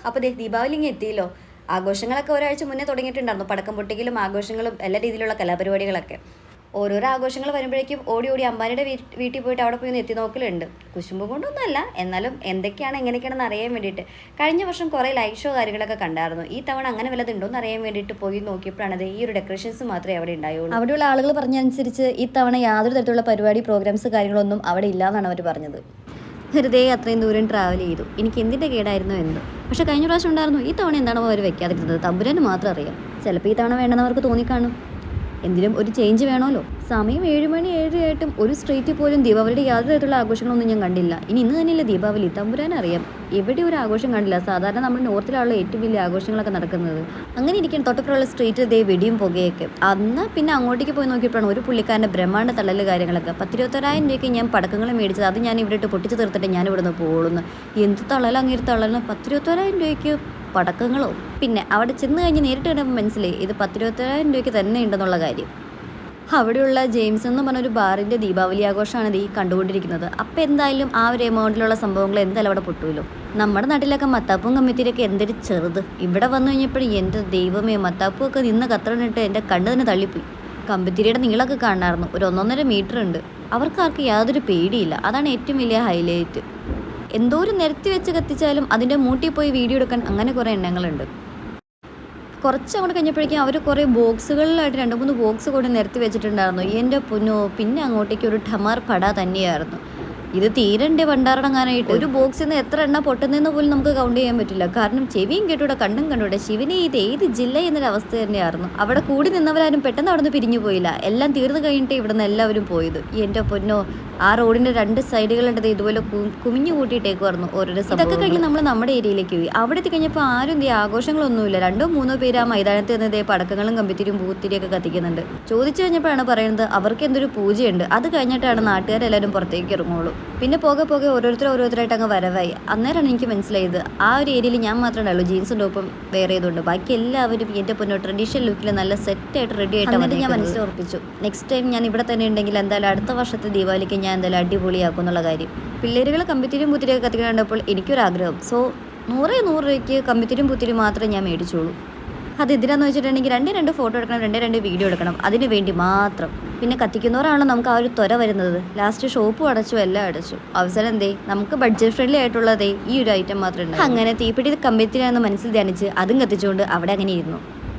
അപ്പോൾ ദീപാവലി ഇങ്ങനെ എത്തിയല്ലോ. ആഘോഷങ്ങളൊക്കെ ഒരാഴ്ച മുന്നേ തുടങ്ങിയിട്ടുണ്ടായിരുന്നു. പടക്കം പൊട്ടിക്കലും ആഘോഷങ്ങളും എല്ലാ രീതിയിലുള്ള കലാപരിപാടികളൊക്കെ. ഓരോരോ ആഘോഷങ്ങൾ വരുമ്പോഴേക്കും ഓടി ഓടി അമ്പാനിയുടെ വീട്ടിൽ പോയിട്ട് അവിടെ പോയി എത്തി നോക്കലുണ്ട്. കുശുമ്പ് കൊണ്ടൊന്നുമല്ല, എന്നാലും എന്തൊക്കെയാണ് എങ്ങനെയൊക്കെയാണെന്ന് അറിയാൻ വേണ്ടിയിട്ട്. കഴിഞ്ഞ വർഷം കുറേ ലൈറ്റ് ഷോ കാര്യങ്ങളൊക്കെ കണ്ടായിരുന്നു. ഈ തവണ അങ്ങനെ വല്ലതുണ്ടോയെന്ന് അറിയാൻ വേണ്ടിയിട്ട് പോയി നോക്കിയപ്പോഴാണ് ഈ ഒരു ഡെക്കറേഷൻസ് മാത്രമേ അവിടെ ഉണ്ടായുള്ളൂ. അവിടെയുള്ള ആളുകൾ പറഞ്ഞനുസരിച്ച് ഈ തവണ യാതൊരു തരത്തിലുള്ള പരിപാടി പ്രോഗ്രാംസ് കാര്യങ്ങളൊന്നും അവിടെ ഇല്ലയെന്നാണ് അവർ പറഞ്ഞത്. വെറുതെ അത്രയും ദൂരം ട്രാവൽ ചെയ്തു. എനിക്ക് എന്തിൻ്റെ കേടായിരുന്നു എന്ന്. പക്ഷേ കഴിഞ്ഞ പ്രാവശ്യം ഉണ്ടായിരുന്നു. ഈ തവണ എന്താണോ അവർ വെക്കാതിരുന്നത് തമ്പുരാന് മാത്രം അറിയാം. ചിലപ്പോൾ ഈ തവണ വേണ്ടെന്ന് അവർക്ക് തോന്നിക്കാണും. എന്തിനും ഒരു ചേഞ്ച് വേണമല്ലോ. സമയം 7 മണി 7 ആയിട്ടും ഒരു സ്ട്രീറ്റിൽ പോലും ദീപാവലിയുടെ യാതൊരു തരത്തിലുള്ള ആഘോഷങ്ങളൊന്നും ഞാൻ കണ്ടില്ല. ഇന്ന് തന്നെയല്ലേ ദീപാവലി, തമ്പുരാനറിയാം. എവിടെ ഒരു ആഘോഷം കണ്ടില്ല. സാധാരണ നമ്മൾ നോർത്തിലുള്ള ഏറ്റവും വലിയ ആഘോഷങ്ങളൊക്കെ നടക്കുന്നത്. അങ്ങനെ ഇരിക്കാൻ തൊട്ടപ്പുറമുള്ള സ്ട്രീറ്റിൽ വെടിയും പുകയൊക്കെ. അന്ന് പിന്നെ അങ്ങോട്ടേക്ക് പോയി നോക്കിയപ്പോഴാണ് ഒരു പുള്ളിക്കാരൻ്റെ ബ്രഹ്മാണ്ഡ തള്ളൽ കാര്യങ്ങളൊക്കെ. 10-21,000 രൂപയ്ക്ക് ഞാൻ പടക്കങ്ങൾ മേടിച്ചത്. അത് ഞാൻ ഇവിടെ ഇട്ട് പൊട്ടിച്ച് തീർത്തിട്ട് ഞാൻ ഇവിടെ നിന്ന് പോകുന്നു. എന്ത് തള്ളലും അങ്ങനെ തള്ളലും. 10-21,000 രൂപയ്ക്ക് പടക്കങ്ങളോ. പിന്നെ അവിടെ ചെന്ന് കഴിഞ്ഞ് നേരിട്ട് കിട്ടുമ്പോൾ മനസ്സിലായി ഇത് 10-21,000 രൂപയ്ക്ക് തന്നെ ഉണ്ടെന്നുള്ള കാര്യം. അവിടെയുള്ള ജെയിംസ് എന്ന് പറഞ്ഞൊരു ബാറിൻ്റെ ദീപാവലി ആഘോഷമാണ് ഈ കണ്ടുകൊണ്ടിരിക്കുന്നത്. അപ്പോൾ എന്തായാലും ആ ഒരു എമൗണ്ടിലുള്ള സംഭവങ്ങൾ എന്തായാലും അവിടെ പൊട്ടുമല്ലോ. നമ്മുടെ നാട്ടിലൊക്കെ മത്താപ്പും കമ്മിത്തിരിയൊക്കെ എന്തൊരു ചെറുത്. ഇവിടെ വന്നു കഴിഞ്ഞപ്പോഴും എൻ്റെ ദൈവമേ, മത്താപ്പും ഒക്കെ നിന്ന് കത്തറിനിട്ട് എൻ്റെ കണ്ണ് തന്നെ തള്ളിപ്പോയി. കമ്പിത്തിരിയുടെ നീളമൊക്കെ കാണാമായിരുന്നു. ഒരു 1.5 മീറ്റർ ഉണ്ട്. അവർക്കാർക്ക് യാതൊരു പേടിയില്ല. അതാണ് ഏറ്റവും വലിയ ഹൈലൈറ്റ്. എന്തോരം നിരത്തി വെച്ച് കത്തിച്ചാലും അതിൻ്റെ മൂട്ടിൽ പോയി വീഡിയോ എടുക്കാൻ അങ്ങനെ കുറേ എണ്ണങ്ങളുണ്ട്. കുറച്ച് അങ്ങോട്ട് കഴിഞ്ഞപ്പോഴേക്കും അവർ കുറേ ബോക്സുകളിലായിട്ട് 2-3 ബോക്സ് കൂടി നിരത്തി വെച്ചിട്ടുണ്ടായിരുന്നു. എൻ്റെ പൊന്നോ, പിന്നെ അങ്ങോട്ടേക്ക് ഒരു ഠമാർ പട തന്നെയായിരുന്നു. ഇത് തീരണ്ടേ ഭണ്ഡാരടങ്ങാനായിട്ട്. ഒരു ബോക്സിൽ നിന്ന് എത്ര എണ്ണ പൊട്ടുന്നതെന്ന് പോലും നമുക്ക് കൗണ്ട് ചെയ്യാൻ പറ്റില്ല. കാരണം ചെവിയും കേട്ടൂടെ കണ്ണും കണ്ടൂടെ. ശിവനെ ഇത് ഏത് ജില്ല എന്നൊരവസ്ഥ തന്നെയായിരുന്നു. അവിടെ കൂടി നിന്നവരാരും പെട്ടെന്ന് അവിടെ നിന്ന് പിരിഞ്ഞു പോയില്ല. എല്ലാം തീർന്നു കഴിഞ്ഞിട്ട് ഇവിടെ നിന്ന് എല്ലാവരും പോയത്. എൻ്റെ പൊന്നോ, ആ റോഡിൻ്റെ 2 സൈഡുകളുടെ ഇതുപോലെ കുമിഞ്ഞു കൂട്ടിയിട്ടേക്കുമായിരുന്നു ഓരോരോ സംഭവം. ഇതൊക്കെ കഴിഞ്ഞ് നമ്മൾ നമ്മുടെ ഏരിയയിലേക്ക് പോയി. അവിടെ എത്തിക്കഴിഞ്ഞപ്പോൾ ആരും ആഘോഷങ്ങളൊന്നുമില്ല. 2-3 പേര് ആ മൈതാനത്ത് നിന്ന് പടക്കങ്ങളും കമ്പിത്തിരിയും പൂത്തിരിയൊക്കെ കത്തിക്കുന്നുണ്ട്. ചോദിച്ചു കഴിഞ്ഞപ്പോഴാണ് പറയുന്നത് അവർക്ക് എന്തൊരു പൂജയുണ്ട്. അത് കഴിഞ്ഞിട്ടാണ് നാട്ടുകാരെല്ലാവരും പുറത്തേക്ക് ഇറങ്ങുള്ളൂ. പിന്നെ പോകെ ഓരോരുത്തരായിട്ട് അങ്ങ് വരവായി. അന്നേരമാണ് എനിക്ക് മനസ്സിലായത് ആ ഒരു ഏരിയയിൽ ഞാൻ മാത്രമേ ഉള്ളൂ ജീൻസും ടോപ്പും വേറെ ചെയ്തുകൊണ്ട്. ബാക്കി എല്ലാവരും എൻ്റെ പൊന്നോ ട്രഡീഷണൽ ലുക്കിൽ നല്ല സെറ്റായിട്ട് റെഡി ആയിട്ട് വന്നിട്ട് ഞാൻ മനസ്സിലുറപ്പിച്ചു. നെക്സ്റ്റ് ടൈം ഞാൻ ഇവിടെ തന്നെ ഉണ്ടെങ്കിൽ എന്തായാലും അടുത്ത വർഷത്തെ ദീപാവലിക്ക് ഞാൻ എന്തായാലും അടിപൊളിയാക്കും എന്നുള്ള കാര്യം. പിള്ളേരുകൾ കമ്പിത്തിരിയും പൂത്തിരിയൊക്കെ കത്തിക്കാൻ കണ്ടപ്പോൾ എനിക്കൊരാഗ്രഹം. സോ 100 രൂപയ്ക്ക് കമ്പിത്തിരിയും പൂത്തിരിയും മാത്രമേ ഞാൻ മേടിച്ചോളൂ. അത് എന്തിനാന്ന് വെച്ചിട്ടുണ്ടെങ്കിൽ 2 ഫോട്ടോ എടുക്കണം, 2 വീഡിയോ എടുക്കണം. അതിന് വേണ്ടി മാത്രം. പിന്നെ കത്തിക്കുന്നവരാണല്ലോ നമുക്ക് ആ ഒരു ത്വര വരുന്നത്. ലാസ്റ്റ് ഷോപ്പും അടച്ചു, എല്ലാം അടച്ചു. അവസാനം എന്തേ നമുക്ക് ബഡ്ജറ്റ് ഫ്രണ്ട്ലി ആയിട്ടുള്ളതേ ഈ ഒരു ഐറ്റം മാത്രമേ ഉണ്ട്. അങ്ങനെ തീപ്പെട്ടി കമ്പിത്തിരിയാണെന്ന് മനസ്സിൽ ധ്യാനിച്ച് അതും കത്തിച്ചുകൊണ്ട് അവിടെ അങ്ങനെ ഇരുന്നു.